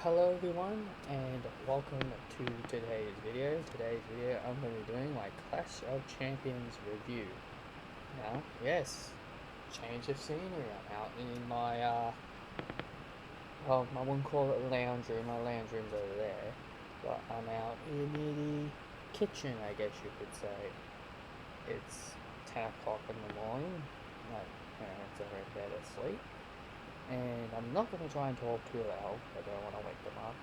Hello everyone and welcome to today's video. I'm going to be doing my Clash of Champions review. Now, yes, change of scenery. I'm out in my, well, I wouldn't call it lounge room. My lounge room's over there. But I'm out in the kitchen, I guess you could say. It's 10 o'clock in the morning. My parents are in bed asleep. And I'm not going to try and talk too loud. I don't want to wake them up.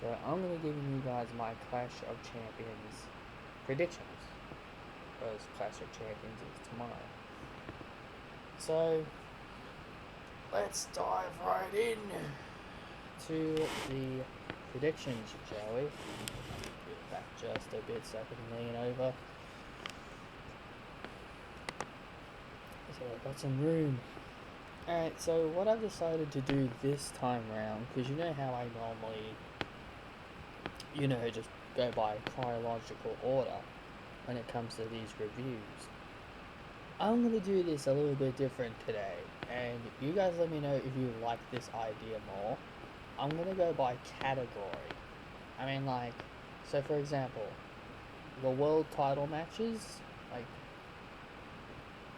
So I'm going to be giving you guys my Clash of Champions predictions. Because Clash of Champions is tomorrow. So let's dive right in to the predictions, shall we? Move back just a bit so I can lean over. So I've got some room. Alright, so what I've decided to do this time round, because you know how I normally, just go by chronological order when it comes to these reviews. I'm going to do this a little bit different today, and you guys let me know if you like this idea more. I'm going to go by category. So for example, the world title matches,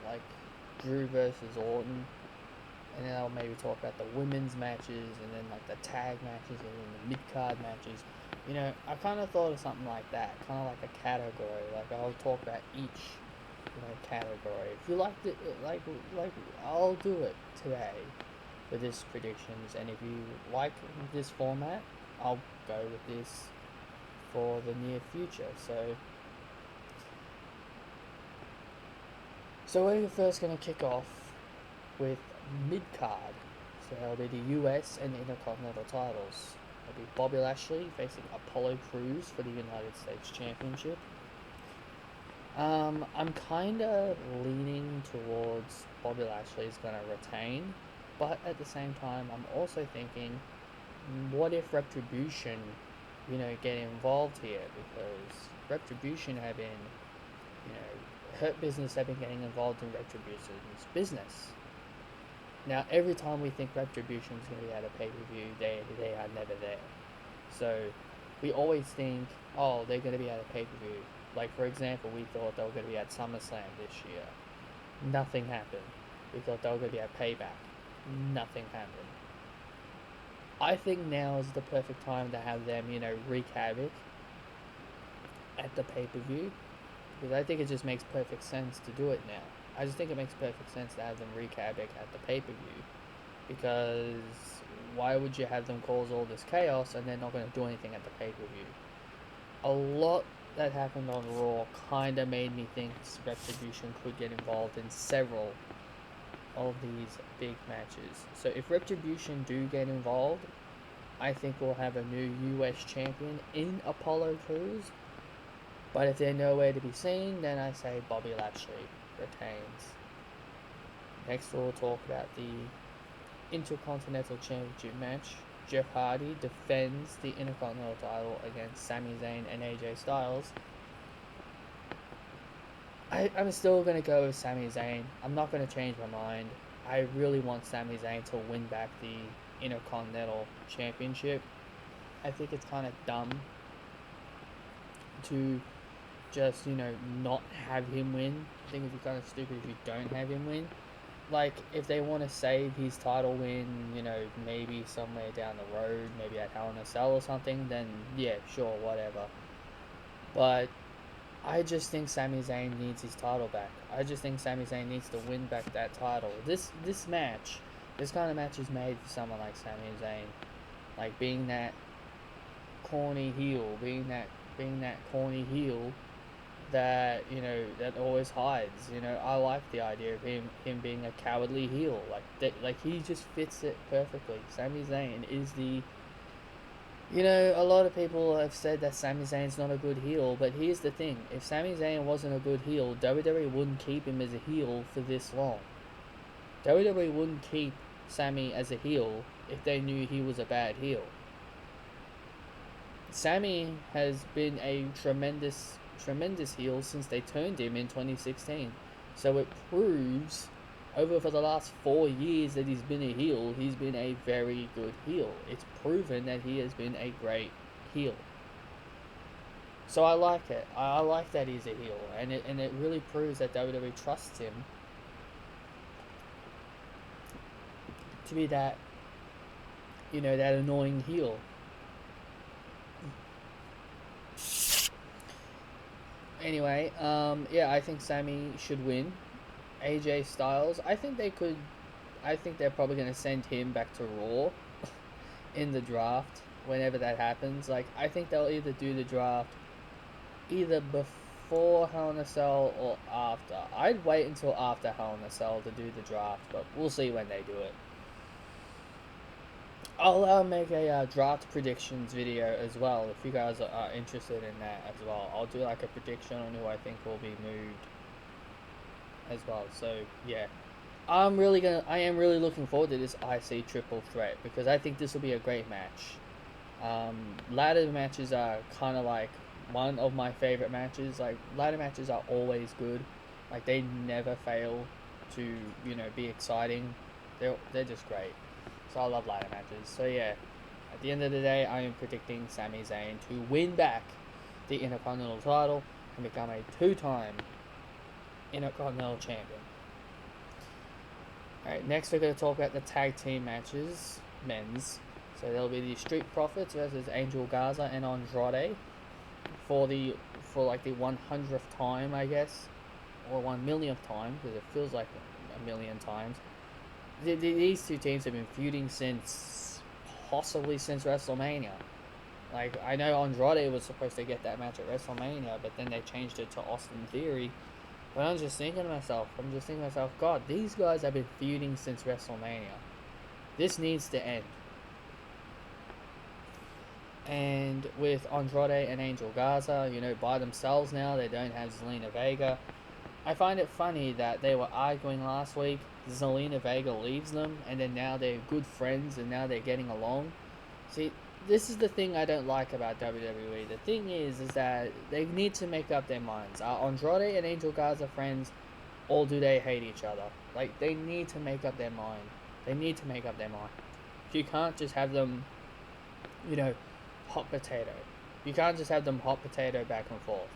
like Drew versus Orton, and then I'll maybe talk about the women's matches, and then like the tag matches, and then the mid-card matches. I kind of thought of something like that, kind of like a category. Like I'll talk about each, category. If you liked it, I'll do it today for this predictions. And if you like this format, I'll go with this for the near future. So we're first gonna kick off with mid-card. So that'll be the US and Intercontinental titles. It'll be Bobby Lashley facing Apollo Crews for the United States Championship. I'm kind of leaning towards Bobby Lashley is going to retain, but at the same time, I'm also thinking, what if Retribution, get involved here? Because Retribution have been, Hurt Business have been getting involved in Retribution's business. Now, every time we think Retribution is going to be at a pay-per-view, they are never there. So, we always think, oh, they're going to be at a pay-per-view. Like, for example, we thought they were going to be at SummerSlam this year. Nothing happened. We thought they were going to be at Payback. Nothing happened. I think now is the perfect time to have them, wreak havoc at the pay-per-view. Because I think it just makes perfect sense to do it now. I just think it makes perfect sense to have them wreak havoc at the pay-per-view. Because why would you have them cause all this chaos and they're not going to do anything at the pay-per-view? A lot that happened on Raw kind of made me think Retribution could get involved in several of these big matches. So if Retribution do get involved, I think we'll have a new US champion in Apollo Crews. But if they're nowhere to be seen, then I say Bobby Lashley retains. Next we'll talk about the Intercontinental Championship match. Jeff Hardy defends the Intercontinental title against Sami Zayn and AJ Styles. I'm still going to go with Sami Zayn. I'm not going to change my mind. I really want Sami Zayn to win back the Intercontinental Championship. I think it's kind of dumb to just, not have him win. I think it'd be kind of stupid if you don't have him win. Like, if they want to save his title win, maybe somewhere down the road, maybe at Hell in a Cell or something, then yeah, sure, whatever. But I just think Sami Zayn needs his title back. I just think Sami Zayn needs to win back that title. This kind of match is made for someone like Sami Zayn. Like, being that corny heel, that that always hides. I like the idea of him being a cowardly heel. Like he just fits it perfectly. Sami Zayn is the a lot of people have said that Sami Zayn's not a good heel, but here's the thing: if Sami Zayn wasn't a good heel, WWE wouldn't keep him as a heel for this long. WWE wouldn't keep Sami as a heel if they knew he was a bad heel. Sami has been a tremendous heel since they turned him in 2016. So it proves over for the last 4 years that he's been a heel, he's been a very good heel. It's proven that he has been a great heel. So I like it. I like that he's a heel, and it really proves that WWE trusts him to be that, that annoying heel. Anyway, yeah, I think Sami should win. AJ Styles, I think they're probably going to send him back to Raw in the draft whenever that happens. Like, I think they'll either do the draft either before Hell in a Cell or after. I'd wait until after Hell in a Cell to do the draft, but we'll see when they do it. I'll make a draft predictions video as well if you guys are interested in that as well. I'll do like a prediction on who I think will be moved as well. So yeah, I am really looking forward to this IC triple threat because I think this will be a great match. Ladder matches are kind of like one of my favorite matches. Like, ladder matches are always good. Like, they never fail to be exciting. They're just great. So I love ladder matches. So yeah, at the end of the day, I am predicting Sami Zayn to win back the Intercontinental title and become a 2-time Intercontinental champion. Alright, next we're going to talk about the tag team matches, men's. So there'll be the Street Profits versus Angel Garza and Andrade for like the 100th time, I guess, or 1 millionth time, because it feels like a million times. These two teams have been feuding possibly since WrestleMania. Like, I know Andrade was supposed to get that match at WrestleMania, but then they changed it to Austin Theory. But I'm just thinking to myself, God, these guys have been feuding since WrestleMania. This needs to end. And with Andrade and Angel Garza, by themselves now, they don't have Selena Vega. I find it funny that they were arguing last week. Selena Vega leaves them, and then now they're good friends, and now they're getting along. See, this is the thing I don't like about WWE. The thing is that they need to make up their minds. Are Andrade and Angel Garza friends, or do they hate each other? Like, they need to make up their mind. You can't just have them, hot potato. You can't just have them hot potato back and forth.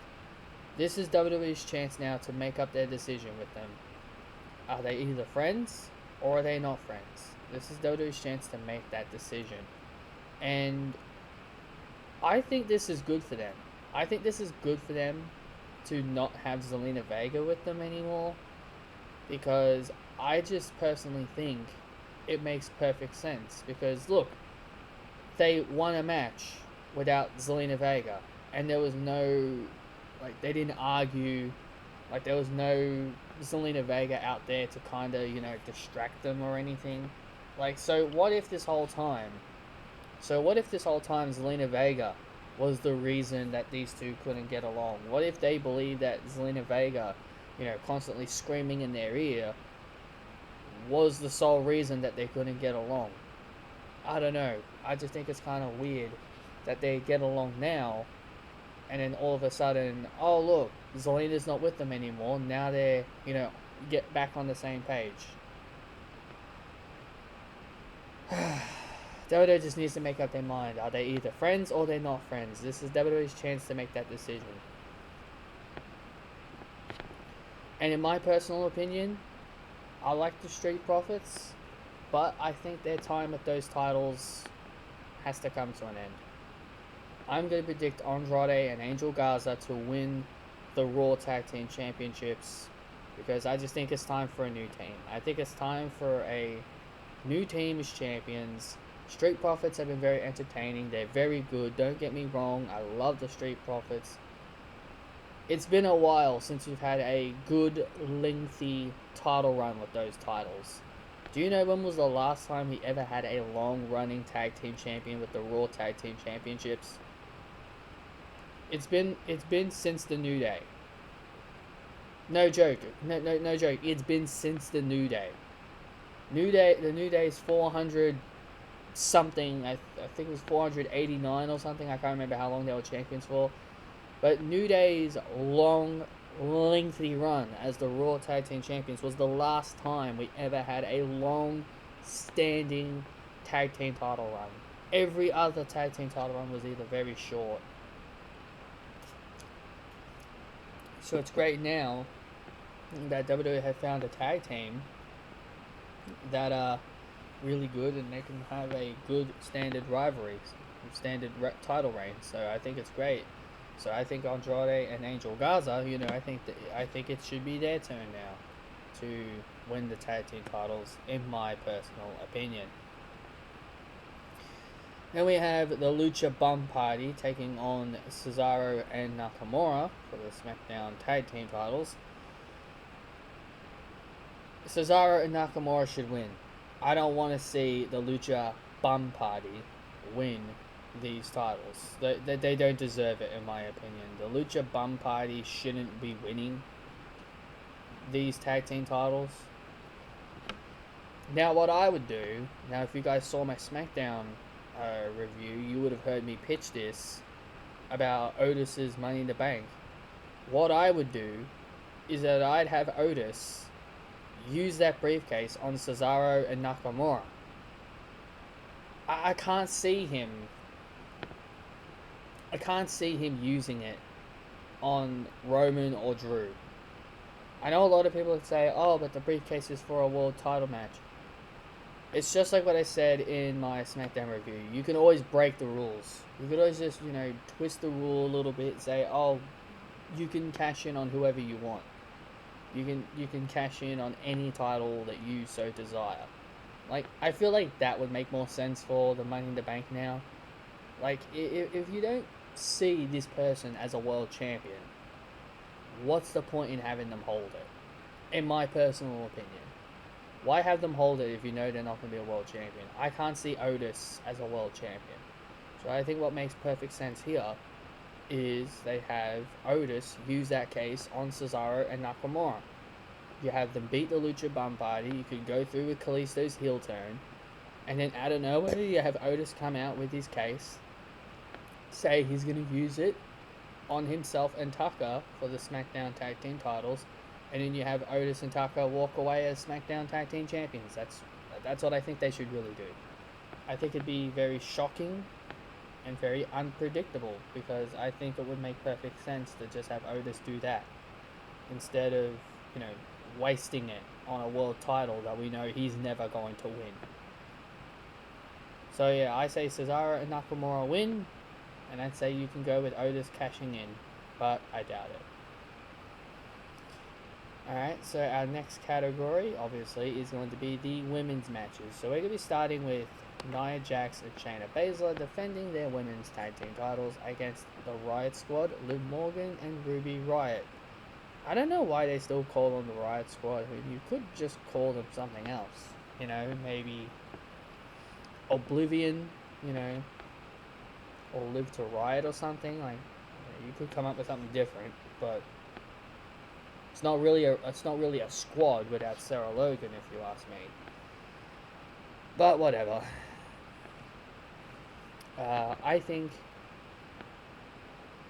This is WWE's chance now to make up their decision with them. Are they either friends or are they not friends? This is WWE's chance to make that decision. And I think this is good for them. I think this is good for them to not have Zelina Vega with them anymore. Because I just personally think it makes perfect sense. Because look, they won a match without Zelina Vega. And there was no, they didn't argue. There was no Zelina Vega out there to kind of, distract them or anything. So what if this whole time Zelina Vega was the reason that these two couldn't get along? What if they believe that Zelina Vega, constantly screaming in their ear, was the sole reason that they couldn't get along? I don't know. I just think it's kind of weird that they get along now, and then all of a sudden, oh look, Zelina's not with them anymore. Now they're, get back on the same page. WWE just needs to make up their mind. Are they either friends or they're not friends? This is WWE's chance to make that decision. And in my personal opinion, I like the Street Profits, but I think their time with those titles has to come to an end. I'm going to predict Andrade and Angel Garza to win the Raw Tag Team Championships because I just think it's time for a new team. I think it's time for a new team as champions. Street Profits have been very entertaining. They're very good. Don't get me wrong. I love the Street Profits. It's been a while since we've had a good, lengthy title run with those titles. Do you know when was the last time we ever had a long-running tag team champion with the Raw Tag Team Championships? It's been since the New Day. No joke. No joke. It's been since the New Day. The New Day's 400 something. I think it was 489 or something. I can't remember how long they were champions for. But New Day's long lengthy run as the Raw Tag Team Champions was the last time we ever had a long standing tag team title run. Every other tag team title run was either very short. So it's great now that WWE have found a tag team that are really good and they can have a good standard rivalry, standard title reign. So I think it's great. So I think Andrade and Angel Garza, I think it should be their turn now to win the tag team titles, in my personal opinion. Then we have the Lucha Bum Party taking on Cesaro and Nakamura for the SmackDown tag team titles. Cesaro and Nakamura should win. I don't want to see the Lucha Bum Party win these titles. They don't deserve it, in my opinion. The Lucha Bum Party shouldn't be winning these tag team titles. Now, what I would do, if you guys saw my SmackDown review, you would have heard me pitch this about Otis's Money in the Bank. What I would do is that I'd have Otis use that briefcase on Cesaro and Nakamura. I can't see him using it on Roman or Drew. I know a lot of people would say, oh, but the briefcase is for a world title match. It's just like what I said in my SmackDown review. You can always break the rules. You could always just, twist the rule a little bit, say, oh, you can cash in on whoever you want. You can cash in on any title that you so desire. Like, I feel like that would make more sense for the Money in the Bank now. Like, if you don't see this person as a world champion, what's the point in having them hold it? In my personal opinion. Why have them hold it if you know they're not going to be a world champion? I can't see Otis as a world champion. So I think what makes perfect sense here is they have Otis use that case on Cesaro and Nakamura. You have them beat the Lucha Bum Party. You could go through with Kalisto's heel turn. And then out of nowhere, you have Otis come out with his case. Say he's going to use it on himself and Tucker for the SmackDown Tag Team titles. And then you have Otis and Tucker walk away as SmackDown Tag Team Champions. That's what I think they should really do. I think it'd be very shocking and very unpredictable, because I think it would make perfect sense to just have Otis do that instead of, wasting it on a world title that we know he's never going to win. So yeah, I say Cesaro and Nakamura win, and I'd say you can go with Otis cashing in, but I doubt it. Alright, so our next category, obviously, is going to be the women's matches. So we're going to be starting with Nia Jax and Shayna Baszler defending their women's tag team titles against the Riot Squad, Liv Morgan and Ruby Riott. I don't know why they still call them the Riot Squad. I mean, you could just call them something else. Maybe Oblivion, or Live to Riot or something. Like, you could come up with something different, but it's not really a squad without Sarah Logan, if you ask me. But whatever.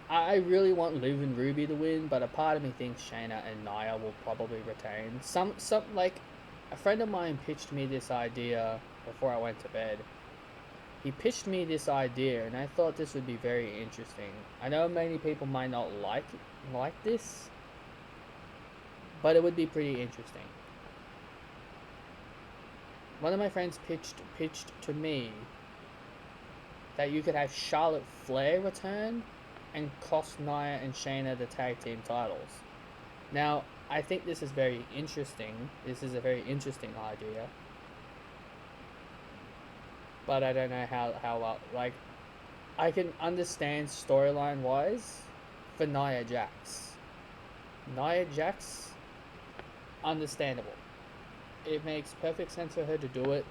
I really want Liv and Ruby to win, but a part of me thinks Shayna and Nia will probably retain. Some like a friend of mine pitched me this idea before I went to bed. He pitched me this idea, and I thought this would be very interesting. I know many people might not like this, but it would be pretty interesting. One of my friends pitched to me that you could have Charlotte Flair return and cost Nia and Shayna the tag team titles. Now, I think this is very interesting. This is a very interesting idea. But I don't know how like, I can understand storyline wise for Nia Jax. Nia Jax, understandable. It makes perfect sense for her to do it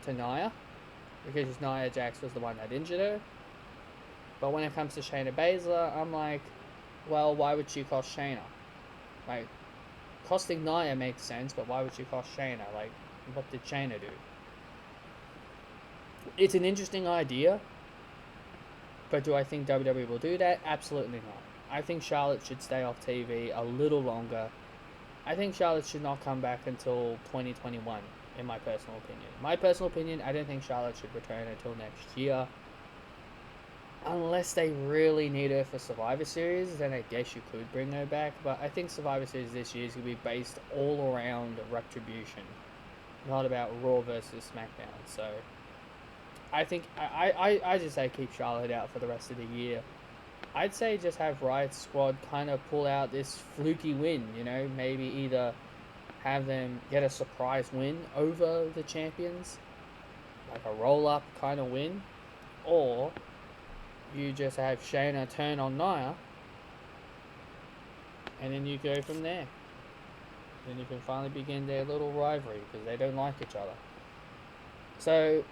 to Nia, because Nia Jax was the one that injured her. But when it comes to Shayna Baszler, I'm like, well, why would she cost Shayna? Like, costing Nia makes sense, but why would she cost Shayna? Like, what did Shayna do? It's an interesting idea, but do I think WWE will do that? Absolutely not. I think Charlotte should stay off TV a little longer. I think Charlotte should not come back until 2021, in my personal opinion. My personal opinion, I don't think Charlotte should return until next year. Unless they really need her for Survivor Series, then I guess you could bring her back. But I think Survivor Series this year is going to be based all around Retribution, not about Raw versus SmackDown. So I think I just say keep Charlotte out for the rest of the year. I'd say just have Riot Squad kind of pull out this fluky win, maybe either have them get a surprise win over the champions, like a roll-up kind of win, or you just have Shayna turn on Nia, and then you go from there. Then you can finally begin their little rivalry, because they don't like each other. So,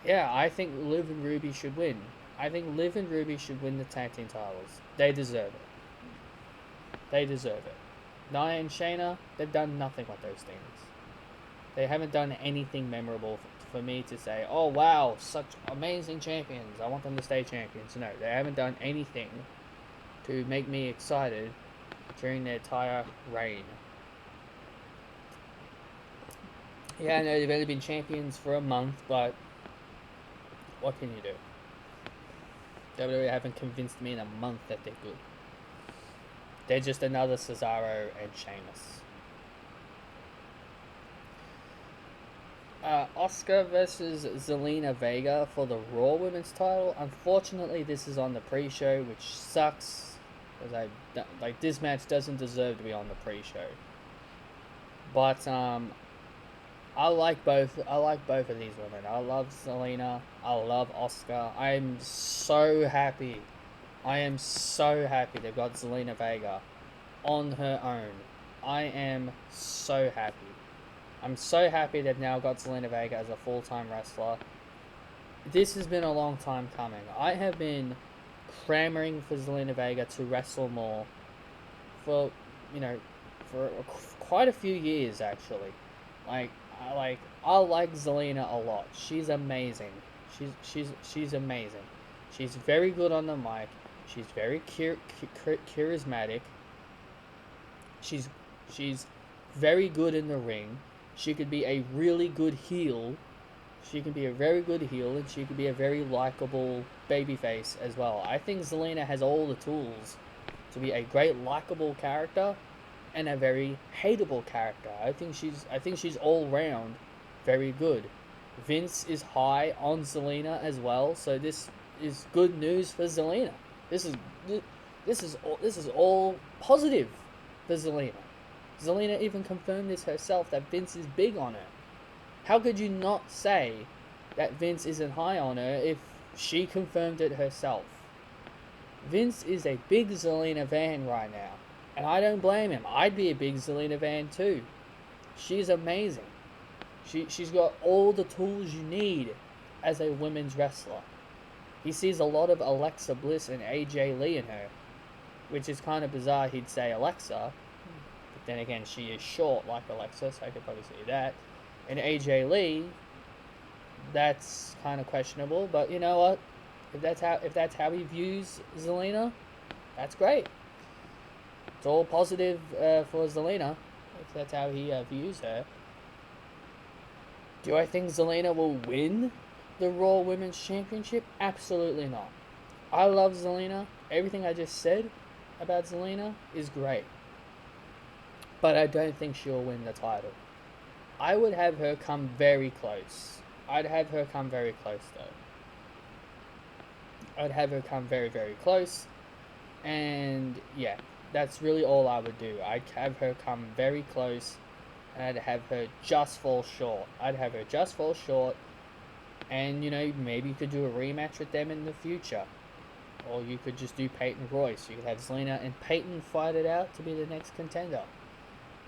yeah, I think Liv and Ruby should win. I think Liv and Ruby should win the tag team titles. They deserve it. They deserve it. Nia and Shayna, they've done nothing with those things. They haven't done anything memorable for me to say, oh wow, such amazing champions, I want them to stay champions. No, they haven't done anything to make me excited during their entire reign. Yeah, I know they've only been champions for a month, but what can you do? WWE haven't convinced me in a month that they're good. They're just another Cesaro and Sheamus. Asuka versus Zelina Vega for the Raw Women's title. Unfortunately, this is on the pre-show, which sucks, because this match doesn't deserve to be on the pre-show. But I like both. I like both of these women. I love Zelina. I love Asuka. I am so happy. They've got Zelina Vega on her own. I am so happy. I'm so happy they've now got Selena Vega as a full-time wrestler. This has been a long time coming. I have been clamoring for Selena Vega to wrestle more for quite a few years, actually. I like Zelina a lot. She's amazing. She's amazing. She's very good on the mic. She's very charismatic. She's very good in the ring. She could be a really good heel. She can be a very good heel, and she could be a very likable babyface as well. I think Zelina has all the tools to be a great likable character and a very hateable character. I think she's all round very good. Vince is high on Zelina as well, so this is good news for Zelina. This is all positive for Zelina. Zelina even confirmed this herself, that Vince is big on her. How could you not say that Vince isn't high on her if she confirmed it herself? Vince is a big Zelina fan right now, and I don't blame him. I'd be a big Zelina fan too. She's amazing. She's got all the tools you need as a women's wrestler. He sees a lot of Alexa Bliss and AJ Lee in her, which is kind of bizarre he'd say Alexa. Then again, she is short like Alexa, so I could probably see that. And AJ Lee, that's kind of questionable, but you know what? If that's how he views Zelina, that's great. It's all positive for Zelina, if that's how he views her. Do I think Zelina will win the Raw Women's Championship? Absolutely not. I love Zelina. Everything I just said about Zelina is great. But I don't think she'll win the title. I would have her come very close. I'd have her come very close, though. I'd have her come very, very close. And, yeah, that's really all I would do. I'd have her come very close, and I'd have her just fall short. And, maybe you could do a rematch with them in the future. Or you could just do Peyton Royce. You could have Zelina and Peyton fight it out to be the next contender.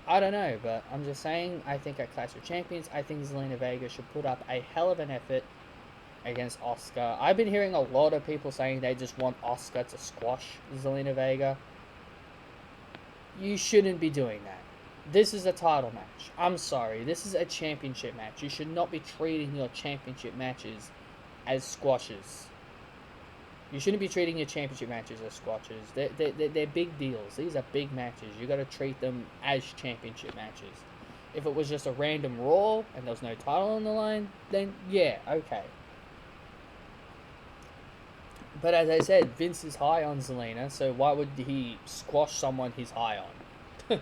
I don't know, but I'm just saying, I think at Clash of Champions, I think Zelina Vega should put up a hell of an effort against Asuka. I've been hearing a lot of people saying they just want Asuka to squash Zelina Vega. You shouldn't be doing that. This is a title match. I'm sorry, this is a championship match. You should not be treating your championship matches as squashes. You shouldn't be treating your championship matches as squashes. They're big deals. These are big matches. You got to treat them as championship matches. If it was just a random Raw and there was no title on the line, then yeah, okay. But as I said, Vince is high on Selena, so why would he squash someone he's high on?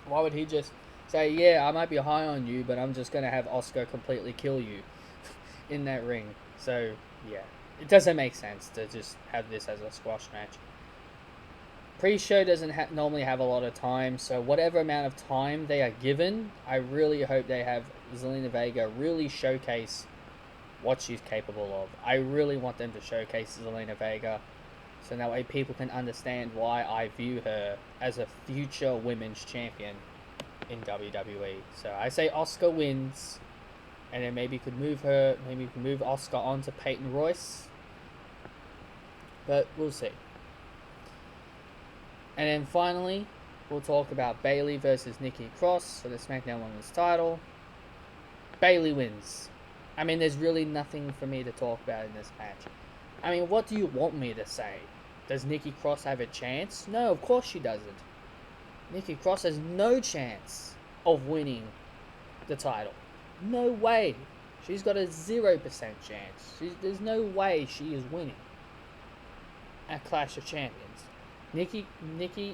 Why would he just say, yeah, I might be high on you, but I'm just going to have Asuka completely kill you in that ring? So, yeah. It doesn't make sense to just have this as a squash match. Pre-show doesn't normally have a lot of time, so whatever amount of time they are given, I really hope they have Selena Vega really showcase what she's capable of. I really want them to showcase Selena Vega, so that way people can understand why I view her as a future women's champion in WWE. So I say Asuka wins, and then maybe could move Asuka on to Peyton Royce, but we'll see. And then finally, we'll talk about Bayley versus Nikki Cross for the SmackDown Women's title. Bayley wins. I mean, there's really nothing for me to talk about in this match. I mean, what do you want me to say? Does Nikki Cross have a chance? No, of course she doesn't. Nikki Cross has no chance of winning the title. No way. She's got a 0% chance. There's no way she is winning at Clash of Champions. Nikki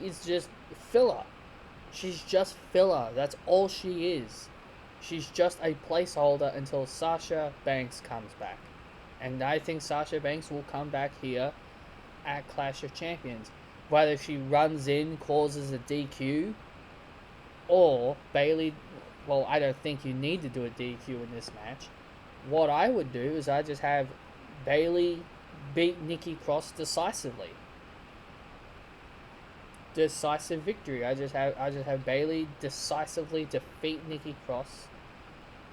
is just filler. She's just filler. That's all she is. She's just a placeholder until Sasha Banks comes back. And I think Sasha Banks will come back here at Clash of Champions. Whether she runs in, causes a DQ, or Bayley... Well, I don't think you need to do a DQ in this match. What I would do is I just have Bayley beat Nikki Cross decisively. Decisive victory. I just have Bayley decisively defeat Nikki Cross,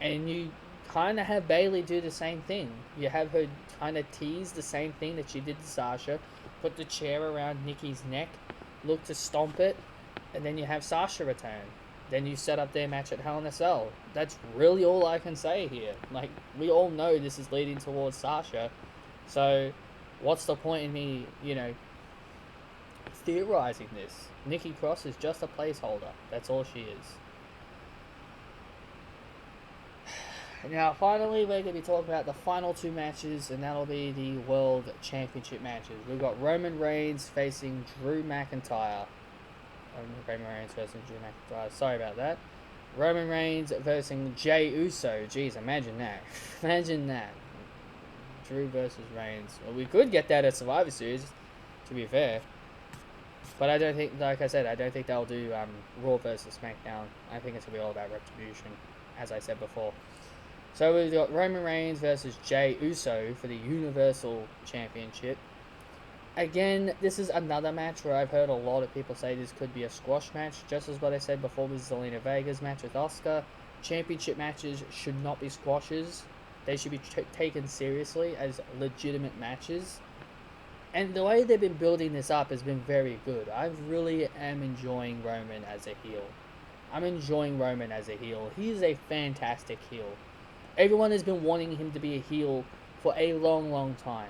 and you kind of have Bayley do the same thing. You have her kind of tease the same thing that she did to Sasha, put the chair around Nikki's neck, look to stomp it, and then you have Sasha return. Then you set up their match at Hell in a Cell. That's really all I can say here. Like, we all know this is leading towards Sasha, so what's the point in me, theorizing this? Nikki Cross is just a placeholder. That's all she is. Now, finally, we're going to be talking about the final two matches, and that'll be the World Championship matches. We've got Roman Reigns facing Drew McIntyre. Roman Reigns versus Drew McIntyre. Sorry about that. Roman Reigns versus Jey Uso. Jeez, imagine that. Imagine that. Drew versus Reigns. Well, we could get that at Survivor Series, to be fair. But I don't think, like I said, I don't think they'll do Raw versus SmackDown. I think it's going to be all about Retribution, as I said before. So we've got Roman Reigns versus Jey Uso for the Universal Championship. Again, this is another match where I've heard a lot of people say this could be a squash match, just as what I said before with Selena Vega's match with Asuka. Championship matches should not be squashes. They should be taken seriously as legitimate matches. And the way they've been building this up has been very good. I really am enjoying Roman as a heel. I'm enjoying Roman as a heel. He is a fantastic heel. Everyone has been wanting him to be a heel for a long, long time.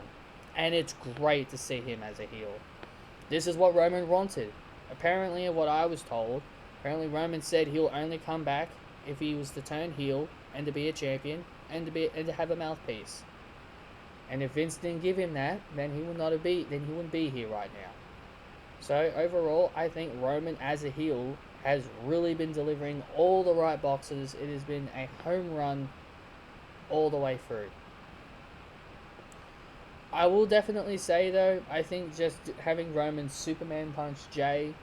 And it's great to see him as a heel. This is what Roman wanted. Apparently, what I was told, Roman said he'll only come back if he was to turn heel and to be a champion and to have a mouthpiece. And if Vince didn't give him that, then he wouldn't be here right now. So overall, I think Roman as a heel has really been delivering all the right boxes. It has been a home run all the way through. I will definitely say though, I think just having Roman Superman punch Jey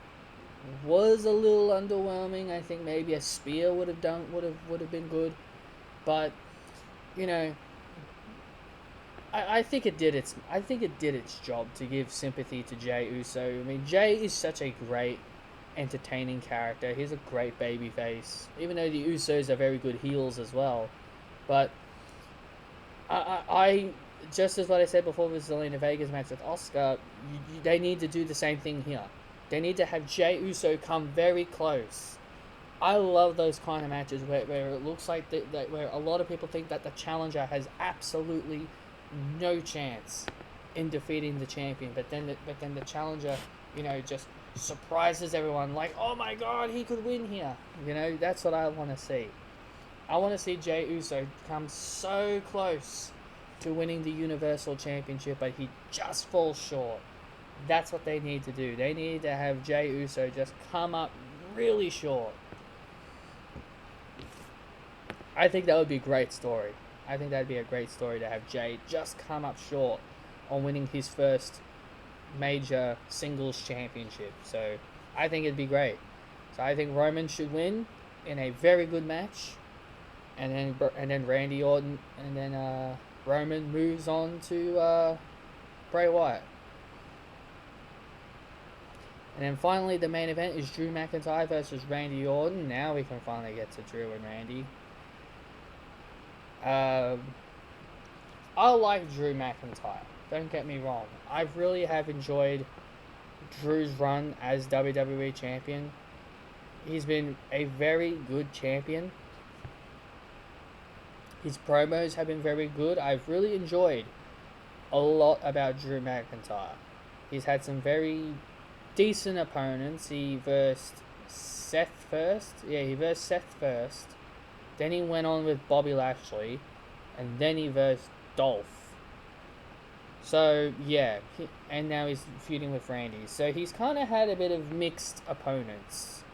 was a little underwhelming. I think maybe a spear would have been good, but I think it did its job to give sympathy to Jey Uso. I mean, Jey is such a great, entertaining character. He's a great babyface, even though the Usos are very good heels as well. But I just as what I said before with Selena Vega's match with Asuka, they need to do the same thing here. They need to have Jey Uso come very close. I love those kind of matches where it looks like where a lot of people think that the challenger has absolutely no chance in defeating the champion, but then the challenger, just surprises everyone like, oh my god, he could win here. That's what I want to see. I want to see Jey Uso come so close to winning the Universal Championship, but he just falls short. That's what they need to do. They need to have Jey Uso just come up really short. I think that would be a great story. I think that'd be a great story to have Jey just come up short on winning his first major singles championship. So I think it'd be great. So I think Roman should win in a very good match, and then Randy Orton, and then Roman moves on to Bray Wyatt. And then finally, the main event is Drew McIntyre versus Randy Orton. Now we can finally get to Drew and Randy. I like Drew McIntyre. Don't get me wrong. I really have enjoyed Drew's run as WWE Champion. He's been a very good champion. His promos have been very good. I've really enjoyed a lot about Drew McIntyre. He's had some very decent opponents. He versed Seth first. Yeah, he versed Seth first. Then he went on with Bobby Lashley. And then he versed Dolph. So, yeah. And now he's feuding with Randy. So he's kind of had a bit of mixed opponents.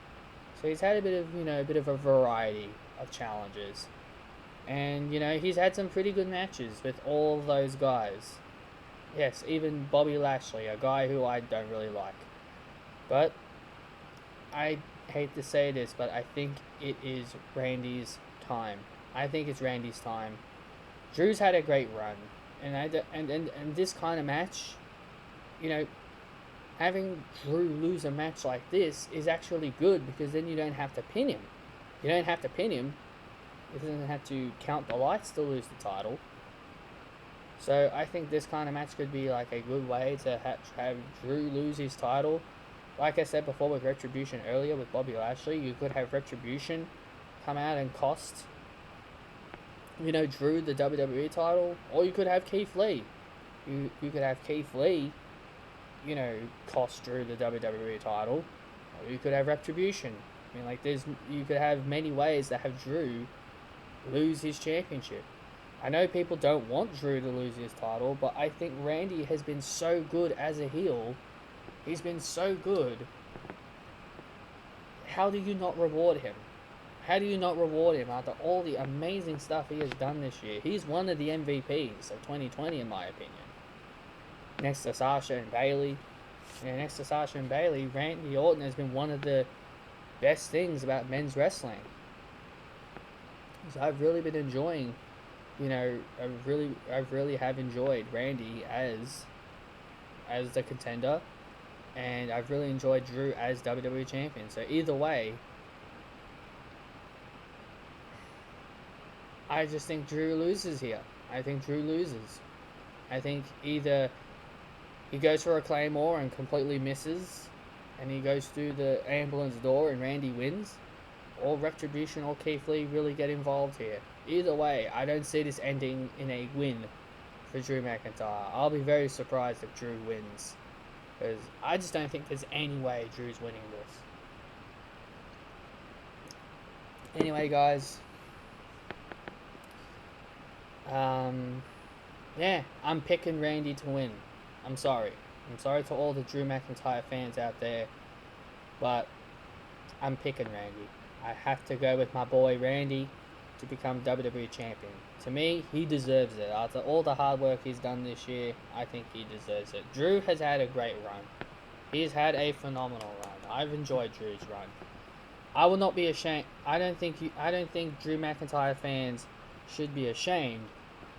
So he's had a bit of a variety of challenges. And, he's had some pretty good matches with all those guys. Yes, even Bobby Lashley, a guy who I don't really like. But, I hate to say this, but I think it is Randy's time. I think it's Randy's time. Drew's had a great run. And this kind of match, having Drew lose a match like this is actually good, because then you don't have to pin him. You don't have to pin him. He doesn't have to count the lights to lose the title. So I think this kind of match could be like a good way to have Drew lose his title. Like I said before with Retribution earlier with Bobby Lashley, you could have Retribution come out and cost, Drew the WWE title. Or you could have Keith Lee. You could have Keith Lee, cost Drew the WWE title. Or you could have Retribution. You could have many ways to have Drew lose his championship. I know people don't want Drew to lose his title, but I think Randy has been so good as a heel. He's been so good. How do you not reward him? How do you not reward him after all the amazing stuff he has done this year? He's one of the MVPs of 2020, in my opinion. Next to Sasha and Bayley. Next to Sasha and Bayley, Randy Orton has been one of the best things about men's wrestling. So I've really been enjoying, I really have enjoyed Randy as the contender, and I've really enjoyed Drew as WWE Champion. So either way, I just think Drew loses here. I think Drew loses. I think either he goes for a Claymore and completely misses, and he goes through the ambulance door and Randy wins, or Retribution or Keith Lee really get involved here. Either way, I don't see this ending in a win for Drew McIntyre. I'll be very surprised if Drew wins, because I just don't think there's any way Drew's winning this. Anyway, guys, yeah, I'm picking Randy to win. I'm sorry to all the Drew McIntyre fans out there, but I'm picking Randy. I have to go with my boy Randy to become WWE Champion. To me, he deserves it. After all the hard work he's done this year, I think he deserves it. Drew has had a great run. He's had a phenomenal run. I've enjoyed Drew's run. I will not be ashamed. I don't think Drew McIntyre fans should be ashamed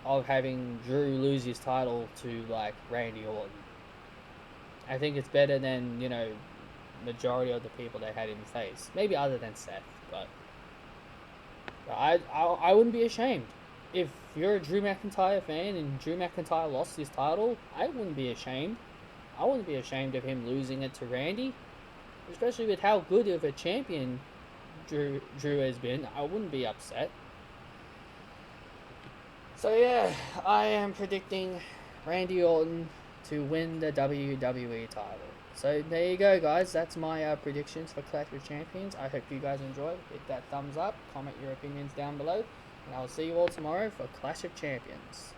of having Drew lose his title to Randy Orton. I think it's better than, majority of the people they had him face. Maybe other than Seth, but I wouldn't be ashamed. If you're a Drew McIntyre fan and Drew McIntyre lost his title, I wouldn't be ashamed. I wouldn't be ashamed of him losing it to Randy, especially with how good of a champion Drew has been. I wouldn't be upset. So yeah, I am predicting Randy Orton to win the WWE title. So there you go, guys. That's my predictions for Clash of Champions. I hope you guys enjoyed. Hit that thumbs up, comment your opinions down below, and I'll see you all tomorrow for Clash of Champions.